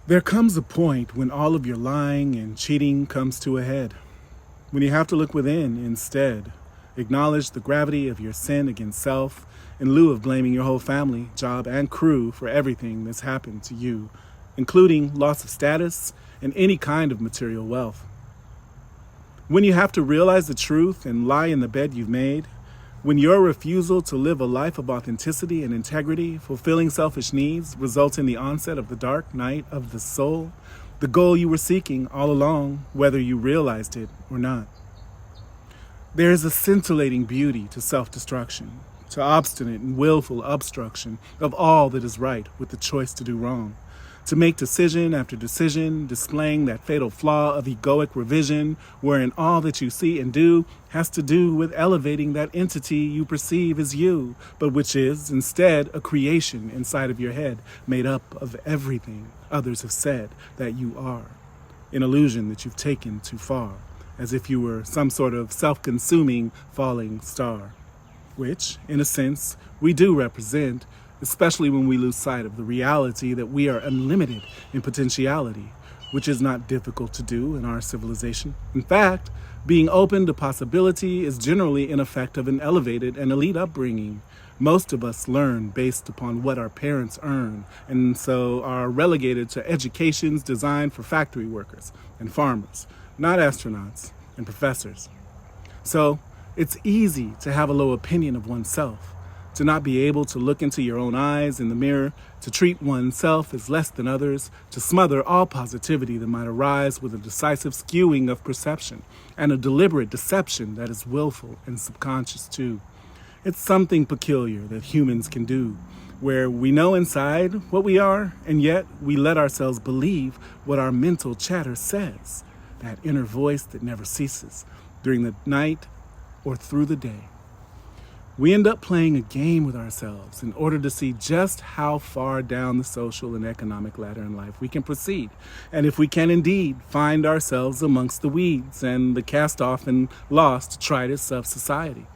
There comes a point when all of your lying and cheating comes to a head, when you have to look within instead, acknowledge the gravity of your sin against self in lieu of blaming your whole family, job, and crew for everything that's happened to you, including loss of status and any kind of material wealth. When you have to realize the truth and lie in the bed you've made, when your refusal to live a life of authenticity and integrity, fulfilling selfish needs, results in the onset of the dark night of the soul, the goal you were seeking all along, whether you realized it or not. There is a scintillating beauty to self-destruction, to obstinate and willful obstruction of all that is right with the choice to do wrong, to make decision after decision, displaying that fatal flaw of egoic revision, wherein all that you see and do has to do with elevating that entity you perceive as you, but which is, instead, a creation inside of your head, made up of everything others have said that you are, an illusion that you've taken too far, as if you were some sort of self-consuming falling star, which, in a sense, we do represent, especially when we lose sight of the reality that we are unlimited in potentiality, which is not difficult to do in our civilization. In fact, being open to possibility is generally an effect of an elevated and elite upbringing. Most of us learn based upon what our parents earn, and so are relegated to educations designed for factory workers and farmers, not astronauts and professors. So it's easy to have a low opinion of oneself, to not be able to look into your own eyes in the mirror, to treat oneself as less than others, to smother all positivity that might arise with a decisive skewing of perception and a deliberate deception that is willful and subconscious too. It's something peculiar that humans can do, where we know inside what we are, and yet we let ourselves believe what our mental chatter says, that inner voice that never ceases during the night or through the day. We end up playing a game with ourselves in order to see just how far down the social and economic ladder in life we can proceed, and if we can indeed find ourselves amongst the weeds and the cast-off and lost tritus of society.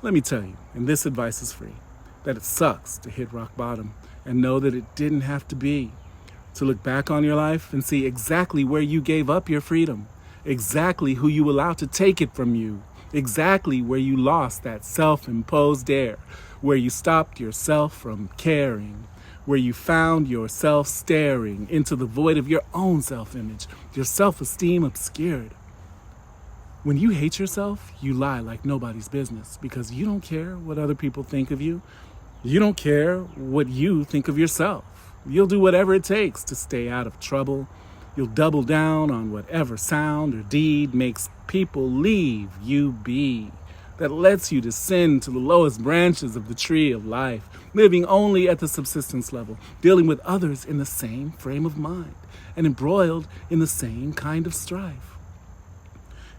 Let me tell you, and this advice is free, that it sucks to hit rock bottom and know that it didn't have to be. To look back on your life and see exactly where you gave up your freedom, exactly who you allowed to take it from you, exactly where you lost that self-imposed air, where you stopped yourself from caring, where you found yourself staring into the void of your own self-image, your self-esteem obscured. When you hate yourself, you lie like nobody's business because you don't care what other people think of you. You don't care what you think of yourself. You'll do whatever it takes to stay out of trouble. You'll double down on whatever sound or deed makes people leave you be, that lets you descend to the lowest branches of the tree of life, living only at the subsistence level, dealing with others in the same frame of mind, and embroiled in the same kind of strife.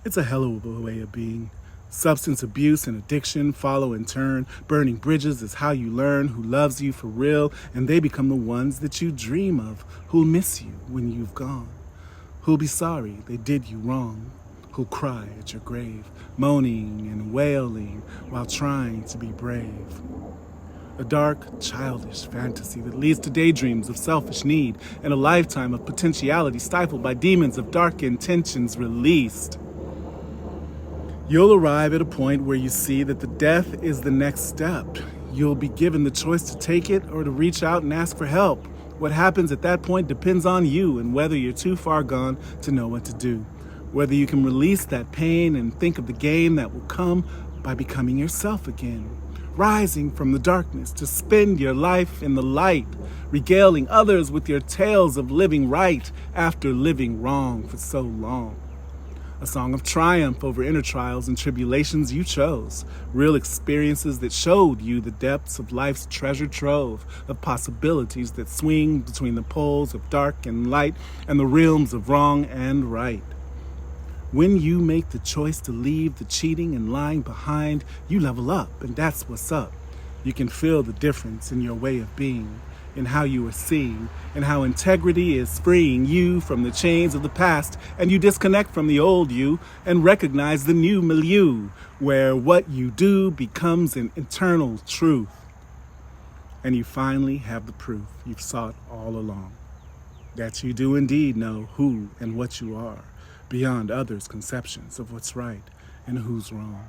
It's a hell of a way of being. Substance abuse and addiction follow in turn. Burning bridges is how you learn who loves you for real, and they become the ones that you dream of, who'll miss you when you've gone, who'll be sorry they did you wrong, who'll cry at your grave, moaning and wailing while trying to be brave. A dark, childish fantasy that leads to daydreams of selfish need and a lifetime of potentiality stifled by demons of dark intentions released. You'll arrive at a point where you see that the death is the next step. You'll be given the choice to take it or to reach out and ask for help. What happens at that point depends on you and whether you're too far gone to know what to do. Whether you can release that pain and think of the gain that will come by becoming yourself again. Rising from the darkness to spend your life in the light, regaling others with your tales of living right after living wrong for so long. A song of triumph over inner trials and tribulations you chose. Real experiences that showed you the depths of life's treasure trove of possibilities that swing between the poles of dark and light and the realms of wrong and right. When you make the choice to leave the cheating and lying behind, you level up, and that's what's up. You can feel the difference in your way of being, in how you are seen, and how integrity is freeing you from the chains of the past, and you disconnect from the old you and recognize the new milieu, where what you do becomes an eternal truth. And you finally have the proof you've sought all along. that you do indeed know who and what you are, beyond others' conceptions of what's right and who's wrong.